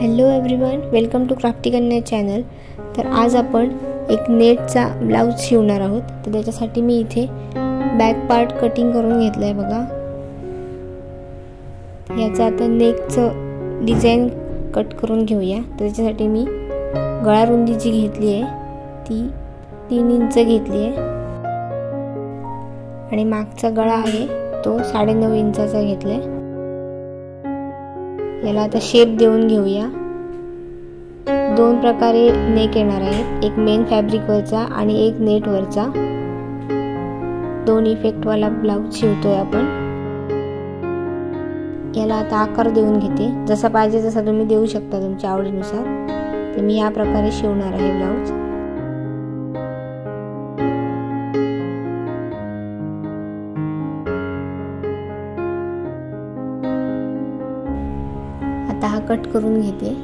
Hello everyone, welcome to crafty Kanya channel. तर आज आपण एक नेटचा ब्लाउज शिवणार आहोत। तर त्याच्यासाठी मी इथे बॅक पार्ट कटिंग करून घेतलाय बघा। याचा आता नेकचं डिझाइन कट करून घेऊया। तर त्याच्यासाठी मी गळा रुंदी जी घेतली आहे ती 3 इंच घेतली आहे आणि मागचा गळा आहे तो 9.5 इंचाचा घेतलाय। याला आता शेप देऊन घेऊया। 2 प्रकारे नेक येणार आहेत, एक मेन फॅब्रिक वरचा आणि एक नेट वरचा। 2 इफेक्ट वाला ब्लाउज शिवतोय आपण। याला आता आकार देऊन घेते, जसा पाहिजे तसा तुम्ही देऊ शकता तुमच्या आवडीनुसार। तर मी या प्रकारे शिवणार आहे ब्लाउज। आता हा कट करून घेते।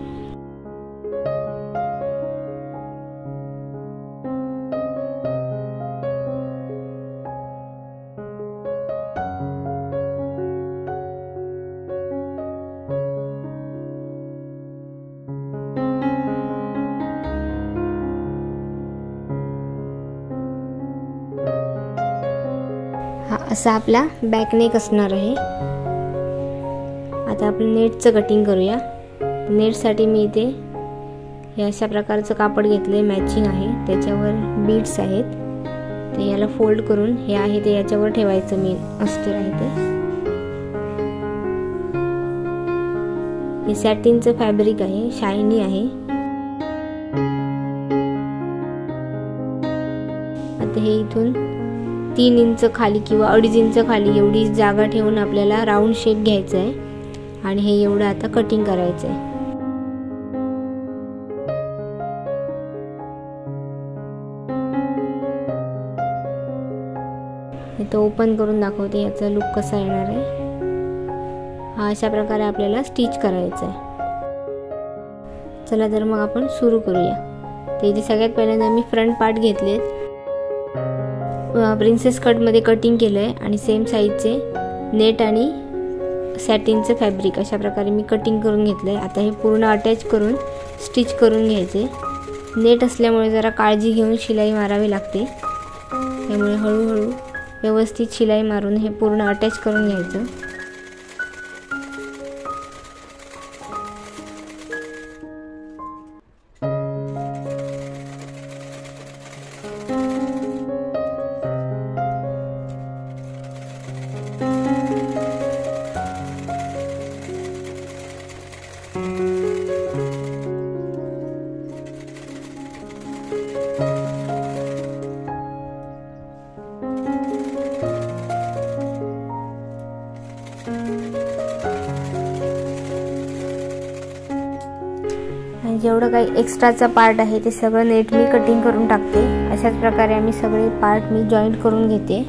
हा असा आपला बॅक नेक असणार आहे। आता आपण नेटचं कटिंग करूया। नेटसाठी मी इथे हे अशा प्रकारचं कापड घेतलंय, मॅचिंग आहे, त्याच्यावर बीड्स आहेत। तर याला फोल्ड करून हे आहे ते याच्यावर ठेवायचं, मी अस्तर आहे ते। हे सॅटिनचं फॅब्रिक आहे, शायनी आहे। आता हे इथून 3 इंच खाली किंवा 2.5 इंच खाली एवढी जागा ठेवून आपल्याला राऊंड शेप घ्यायचा आहे आणि हे एवढं आता कटिंग करायचं आहे। इथं ओपन करून दाखवते याचा लुक कसा येणार आहे। हा अशा प्रकारे आपल्याला स्टिच करायचा आहे। चला तर मग आपण सुरू करूया। तर इथे सगळ्यात पहिल्यांदा मी फ्रंट पार्ट घेतलेत, प्रिन्सेस कट मध्ये कटिंग केलंय आणि सेम साइजचे नेट आणि सॅटिनचं फॅब्रिक अशा प्रकारे मी कटिंग करून घेतलंय। आता हे पूर्ण अटॅच करून स्टिच करून घ्यायचे। नेट असल्यामुळे जरा काळजी घेऊन शिलाई मारावी लागते, त्यामुळे हळूहळू व्यवस्थित शिलाई मारून हे पूर्ण अटॅच करून घ्यायचं। जेवढं काही एक्स्ट्राचा पार्ट आहे ते सगळं नेट मी कटिंग करून टाकते। अशाच प्रकारे आम्ही सगळे पार्ट मी जॉईंट करून घेते।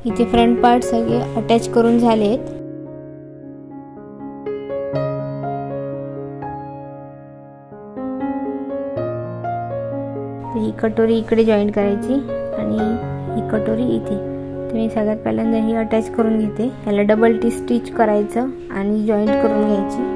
इथे फ्रंट पार्ट सगळे अटॅच करून झालेत. ही कटोरी इकडे जॉईंट करायची आणि ही कटोरी इथे. तर मी सगळ्यात पहिल्यांदा ही अटॅच करून घेते. याला डबल टी स्टिच करायचं आणि जॉईंट करून घ्यायची.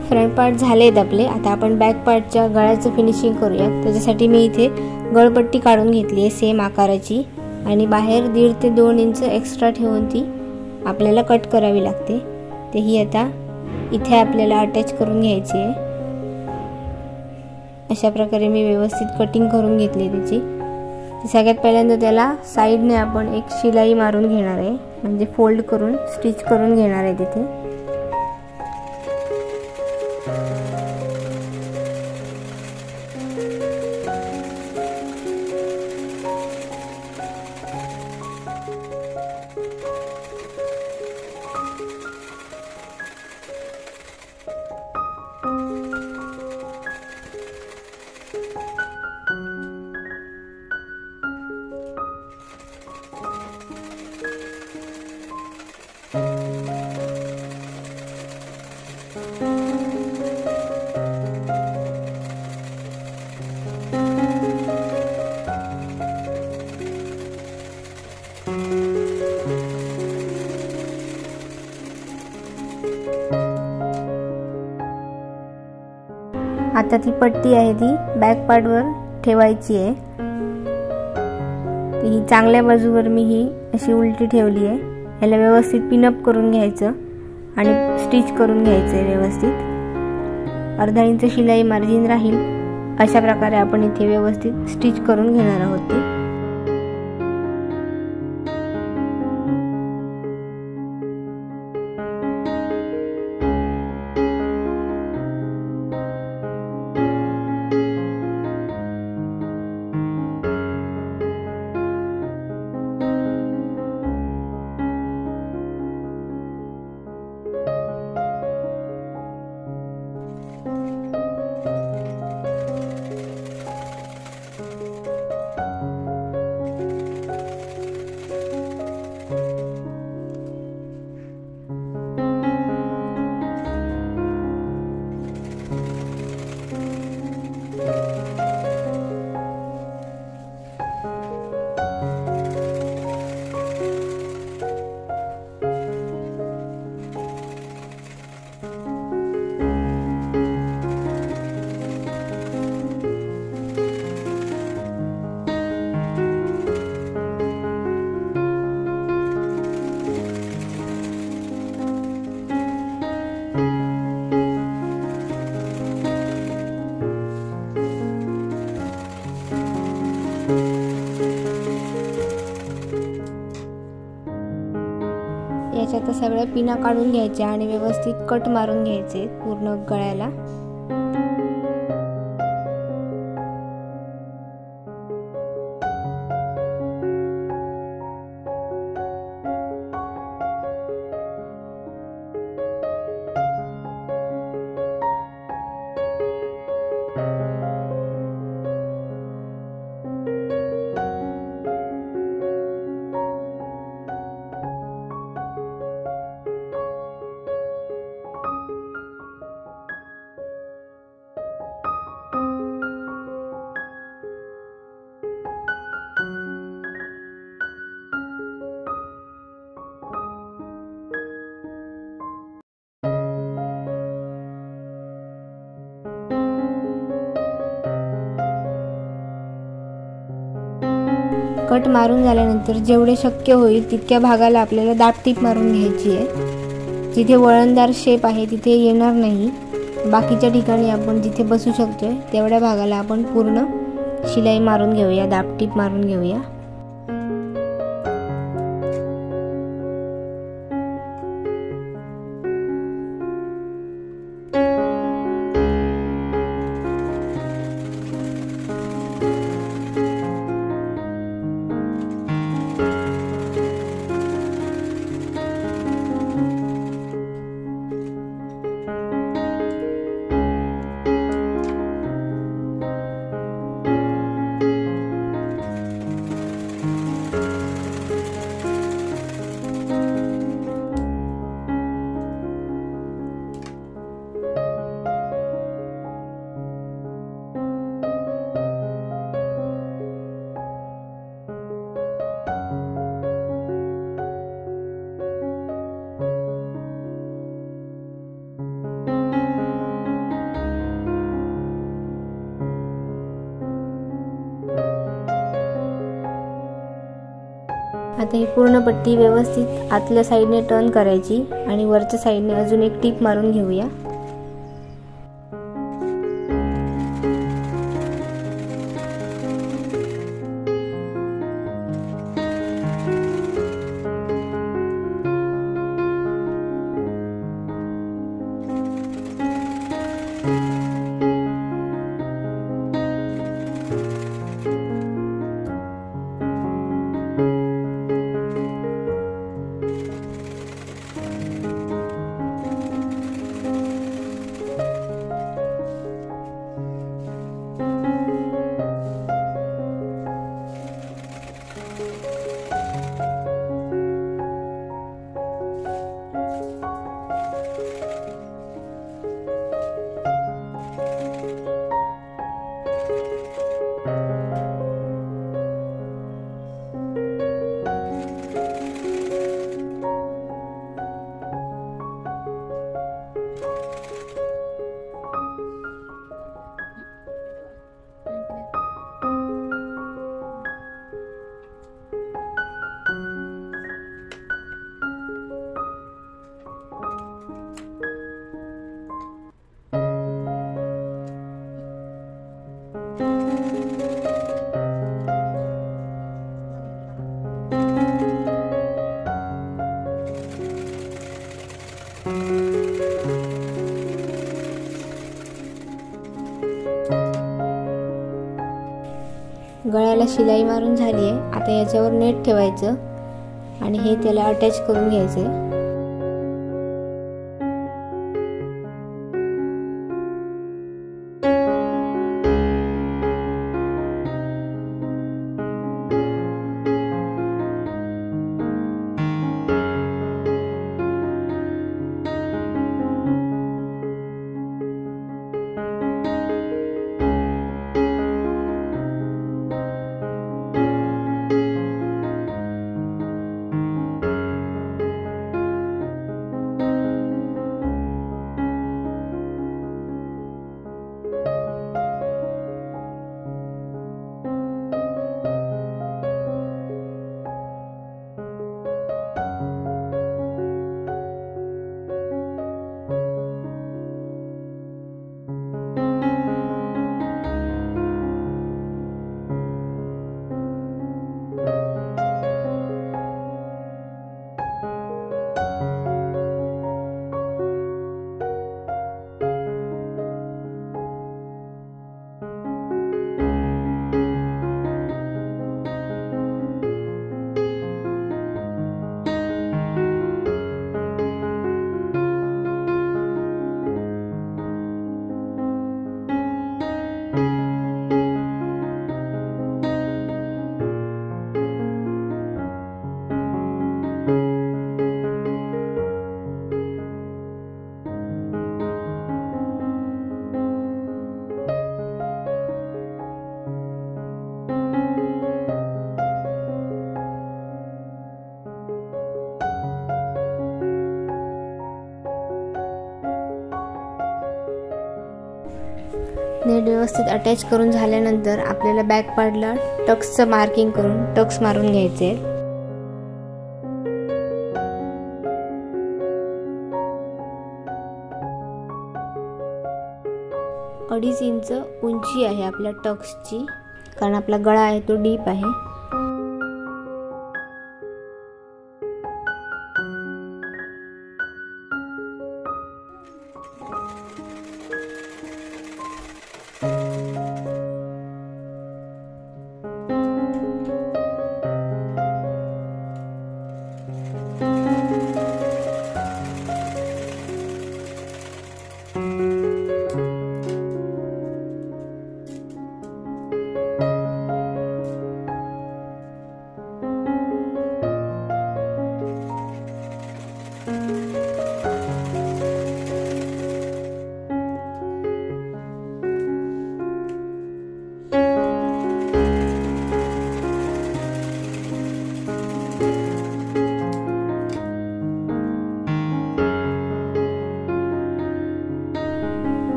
फ्रंट पार्ट झालेत आपले. आता आपण बॅक पार्टच्या गळ्याचं फिनिशिंग करूया. त्याच्यासाठी मी इथे गळपट्टी काढून घेतली आहे सेम आकाराची आणि बाहेर 1.5 ते 2 इंच एक्स्ट्रा ठेवून ती आपल्याला कट करावी लागते. ते ही आता इथे आपल्याला अटॅच करून घ्यायची आहे. अशा प्रकारे मी व्यवस्थित कटिंग करून घेतली त्याची. सगळ्यात पहिल्यांदा त्याला साईडने आपण एक शिलाई मारून घेणार आहे, म्हणजे फोल्ड करून स्टिच करून घेणार आहे तिथे. आता ती पट्टी आहे ती बॅक पार्टवर ठेवायची आहे. ही चांगल्या बाजूवर मी ही अशी उलटी ठेवली आहे. याला व्यवस्थित पिनअप करून घ्यायचं आणि स्टिच करून घ्यायचं आहे व्यवस्थित. अर्धा इंच शिलाई मार्जिन राहील अशा प्रकारे आपण इथे व्यवस्थित स्टिच करून घेणार आहोत ती. याच्यात सगळ्या पिना काढून घ्यायच्या आणि व्यवस्थित कट मारून घ्यायचे पूर्ण गळ्याला. कट मारून झाल्यानंतर जेवढे शक्य होईल तितक्या भागाला आपल्याला दाब टीप मारून घ्यायची आहे। जिथे वळणदार शेप आहे तिथे येणार नाही, बाकीच्या ठिकाणी आपण जिथे बसू शकतोय तेवढ्या भागाला आपण पूर्ण शिलाई मारून घेऊया, दाब टीप मारून घेऊया। आता ही पूर्ण पट्टी व्यवस्थित आतल्या साईडने टर्न करायची आणि वरच्या साईडने अजून एक टीप मारून घेऊया। गळ्याला शिलाई मारून झाली आहे। आता याच्यावर नेट ठेवायचं आणि हे त्याला अटॅच करून घ्यायचं। नीट व्यवस्थित अटॅच करून झाल्यानंतर आपल्याला बॅक पार्टला टक्सचं मार्किंग करून टक्स मारून घ्यायचे. 2.5 इंच उंची आहे आपल्या टक्सची, कारण आपला गळा आहे तो डीप आहे.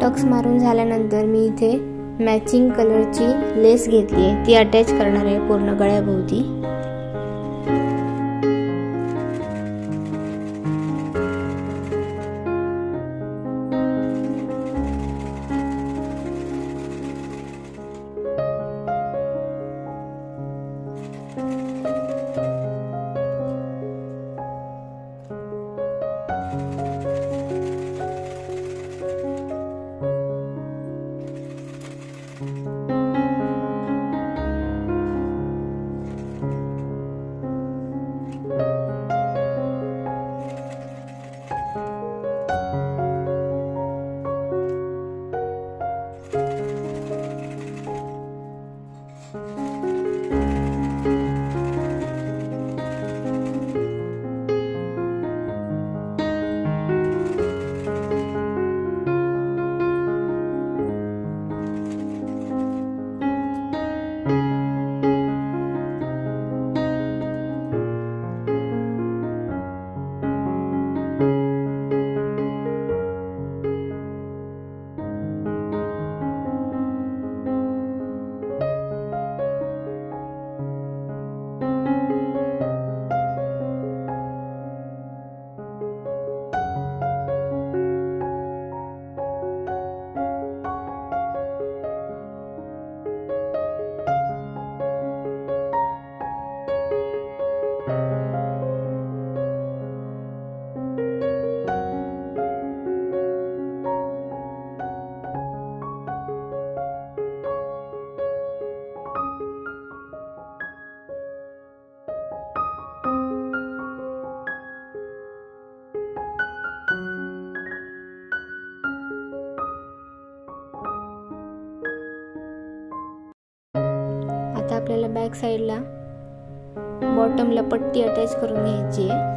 टक्स मारून झाल्यानंतर मी इथे मॅचिंग कलरची लेस घेतली आहे, ती अटॅच करणार आहे पूर्ण गळ्याभोवती. आता आपल्याला बॅक साइडला बॉटमला पट्टी अटॅच करून घ्यायची आहे.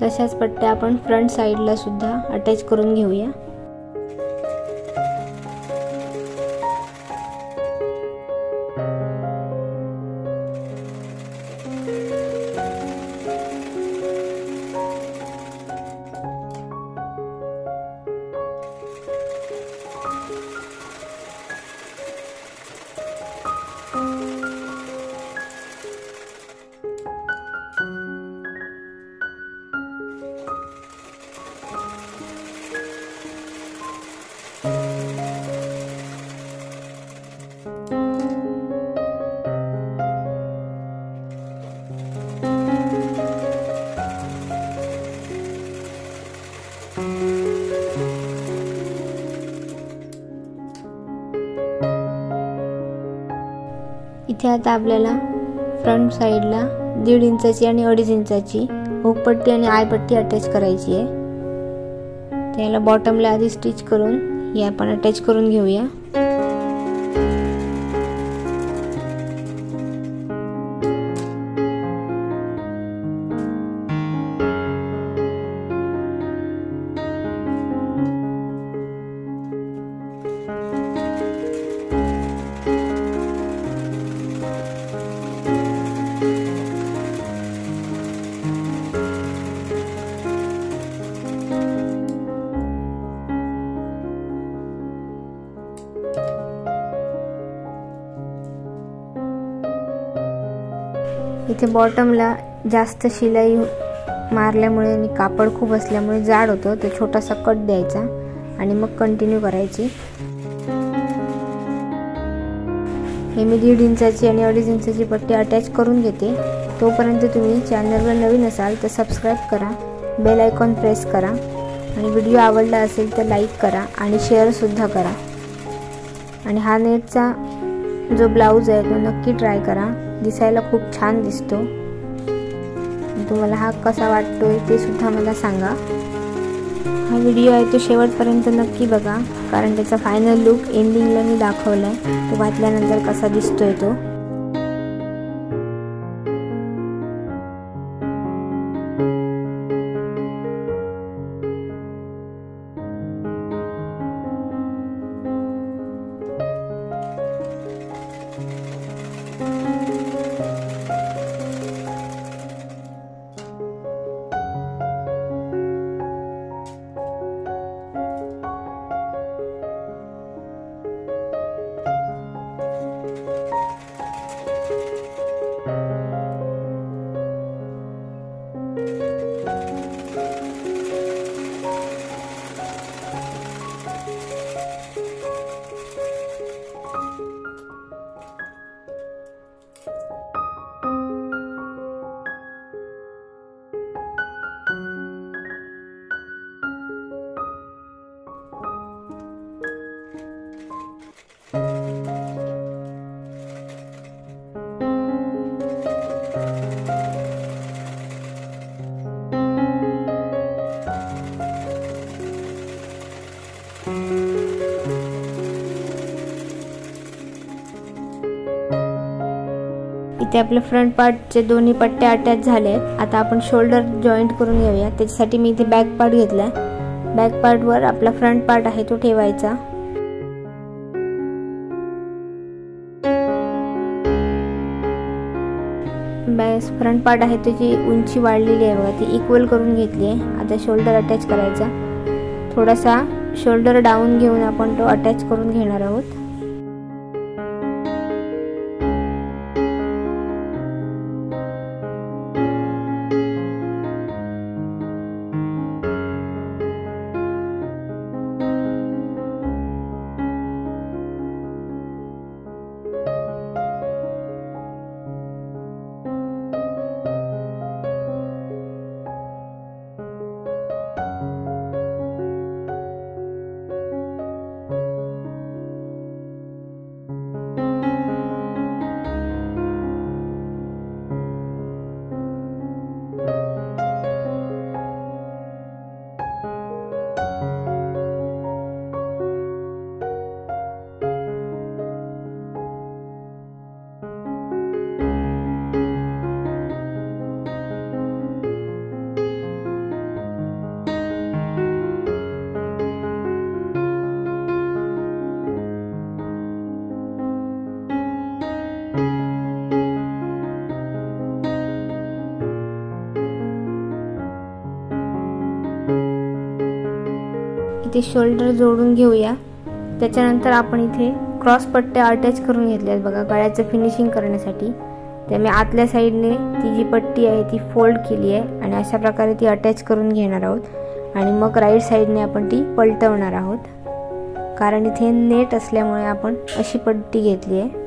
तशाच पट्ट्या आपण फ्रंट साईडला सुद्धा अटॅच करून घेऊया। इथे आता आपल्याला फ्रंट साईडला 1.5 इंचाची आणि 2.5 इंचाची हुकपट्टी आणि आयपट्टी अटॅच करायची आहे। त्याला बॉटमला आधी स्टिच करून हे आपण अटॅच करून घेऊया। इथे बॉटमला जास्त शिलाई मारल्यामुळे आणि कापड खूप असल्यामुळे जाड होतं, तर छोटासा कट द्यायचा आणि मग कंटिन्यू करायची। हे मी 1.5 इंचाची आणि 2.5 इंचाची पट्टी अटॅच करून घेते। तोपर्यंत तुम्ही चॅनलवर नवीन असाल तर सबस्क्राईब करा, बेल आयकॉन प्रेस करा आणि व्हिडिओ आवडला असेल तर लाईक करा आणि शेअर सुद्धा करा। आणि हा नेटचा जो ब्लाऊज आहे तो नक्की ट्राय करा, दिसायला खूप छान दिसतो। तुम्हाला हा कसा वाटतोय ते सुद्धा मला सांगा। हा व्हिडिओ आहे तो शेवटपर्यंत नक्की बघा, कारण त्याचा फायनल लुक एंडिंगला मी दाखवलाय, तो घातल्यानंतर कसा दिसतोय तो। इथे आपले फ्रंट पार्टचे दोन्ही पट्ट्या अटॅच झाले आहेत। आता आपण शोल्डर जॉईंट करून घेऊया। त्याच्यासाठी मी इथे बॅक पार्ट घेतलाय। बॅक पार्टवर आपला फ्रंट पार्ट आहे तो ठेवायचा। फ्रंट पार्ट आहे त्याची उंची वाढलेली आहे बघा, ती इक्वल करून घेतली आहे। आता शोल्डर अटॅच करायचा, थोडासा शोल्डर डाऊन घेऊन आपण तो अटॅच करून घेणार आहोत। इथे शोल्डर जोडून घेऊया। त्याच्यानंतर आपण इथे क्रॉस पट्ट्या अटॅच करून घेतल्यात बघा गळ्याचं फिनिशिंग करण्यासाठी। तर मी आतल्या साईडने ती जी पट्टी आहे ती फोल्ड केली आहे आणि अशा प्रकारे ती अटॅच करून घेणार आहोत आणि मग राईट साईडने आपण ती पलटवणार आहोत, कारण इथे नेट असल्यामुळे आपण अशी पट्टी घेतली आहे।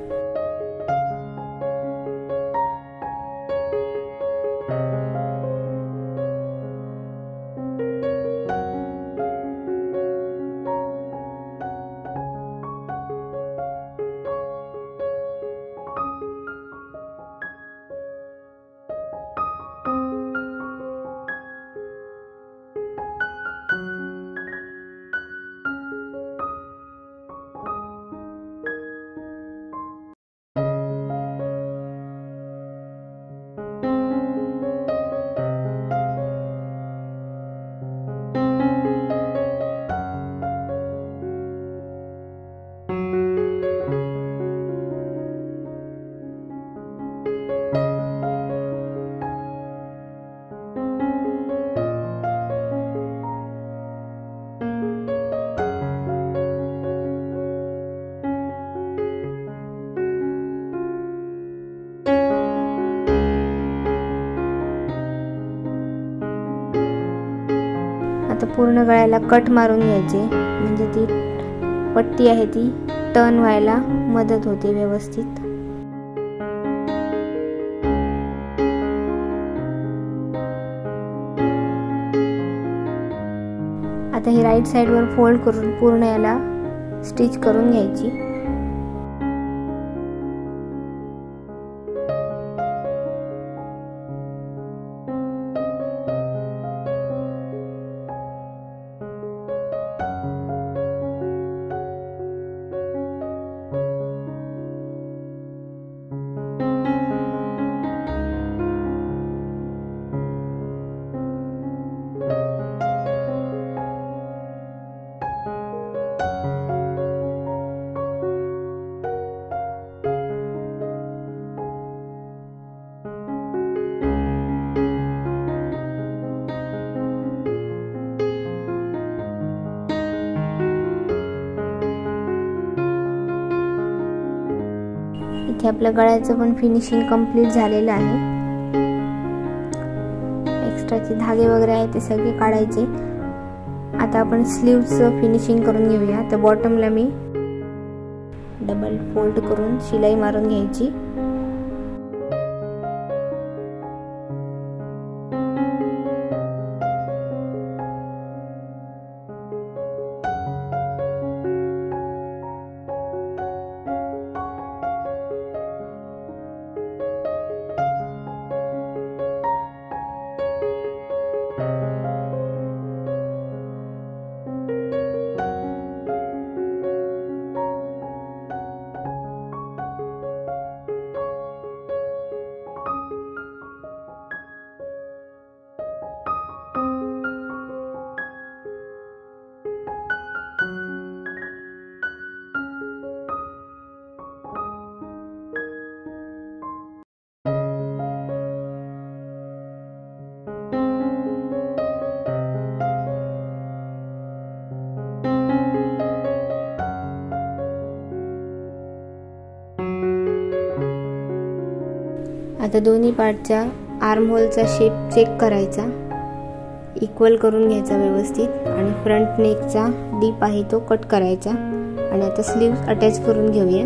आता पूर्ण गळ्याला कट मारून घ्यायचे, म्हणजे ती पट्टी आहे ती टर्न व्हायला मदत होते व्यवस्थित। आता ही राईट साइड वर फोल्ड करून पूर्ण याला स्टिच करून घ्यायची। इथे आपल्या गळ्याचं पण फिनिशिंग कंप्लीट झालेलं आहे। एक्स्ट्राचे धागे वगैरे आहे ते सगळे काढायचे। आता आपण स्लीव्हचं फिनिशिंग करून घेऊया। तर बॉटमला मी डबल फोल्ड करून शिलाई मारून घ्यायची। आता दोन्ही पार्टच्या आर्म होलचा शेप चेक करायचा, इक्वल करून घ्यायचा व्यवस्थित आणि फ्रंट नेकचा डीप आहे तो कट करायचा आणि आता स्लीव्ह अटॅच करून घेऊया।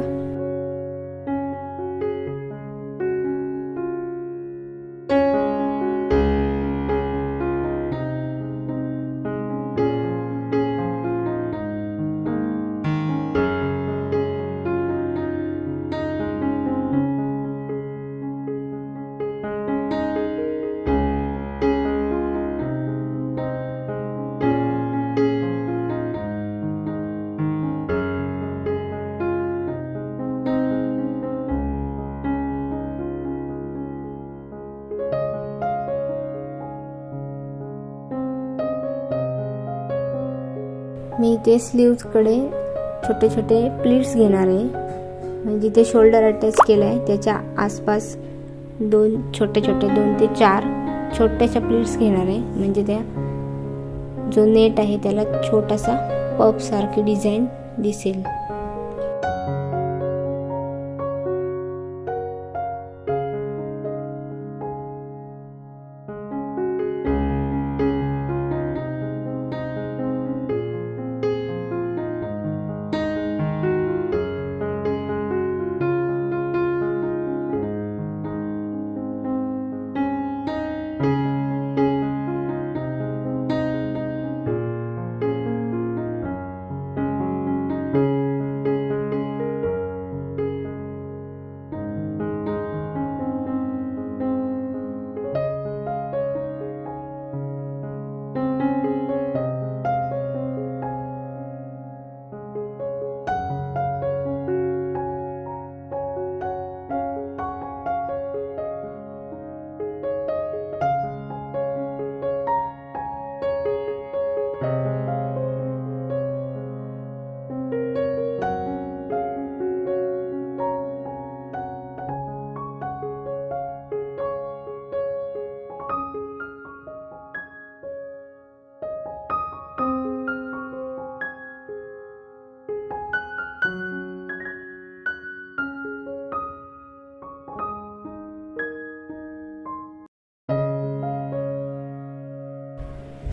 मी इथे स्लीव्स कडे छोटे छोटे प्लीट्स घेणार आहे, म्हणजे जिथे शोल्डर अटॅच केलाय त्याच्या आसपास दोन छोटे छोटे 2 ते 4 छोट्याशा प्लीट्स घेणार आहे, म्हणजे त्या जो नेट आहे त्याला छोटासा पफ सारखी डिझाईन दिसेल।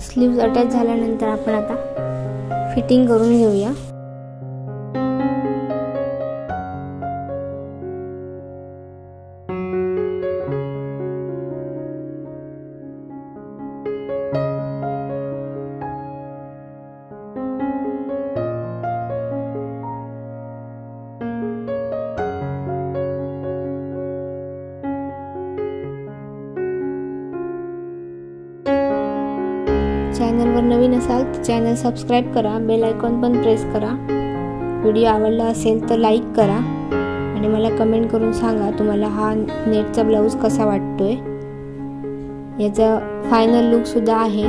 स्लीव्ज अटॅच झाल्यानंतर आपण आता फिटिंग करून घेऊया। चॅनलवर नवीन असाल तर चॅनल सबस्क्राईब करा, बेल आयकॉन पण प्रेस करा। व्हिडिओ आवडला असेल तर लाईक करा आणि मला कमेंट करून सांगा तुम्हाला हा नेटचा ब्लाऊज कसा वाटतोय। याचा फायनल लुक सुद्धा आहे,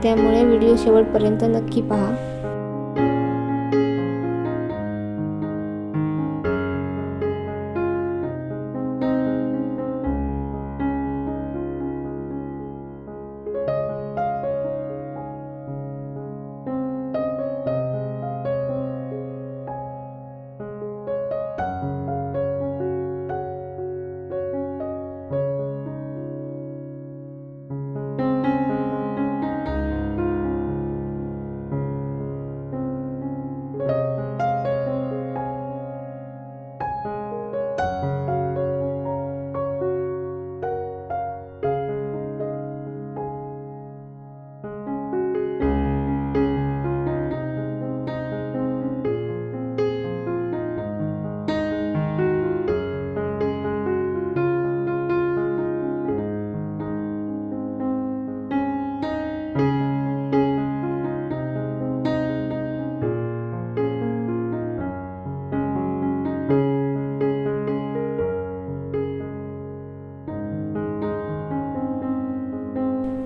त्यामुळे व्हिडिओ शेवटपर्यंत नक्की पहा।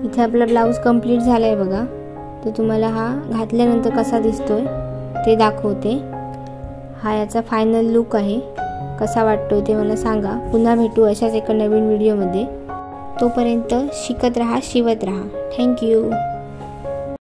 इथे आपला ब्लाऊज कंप्लीट झालाय बघा। तर तुम्हाला हा घातल्यानंतर कसा दिसतोय ते दाखवते। हा याचा फायनल लुक आहे, कसा वाटतोय ते मला सांगा। पुन्हा भेटू अशाच एका नवीन व्हिडिओमध्ये। तोपर्यंत शिकत राहा, शिवत राहा। थँक्यू।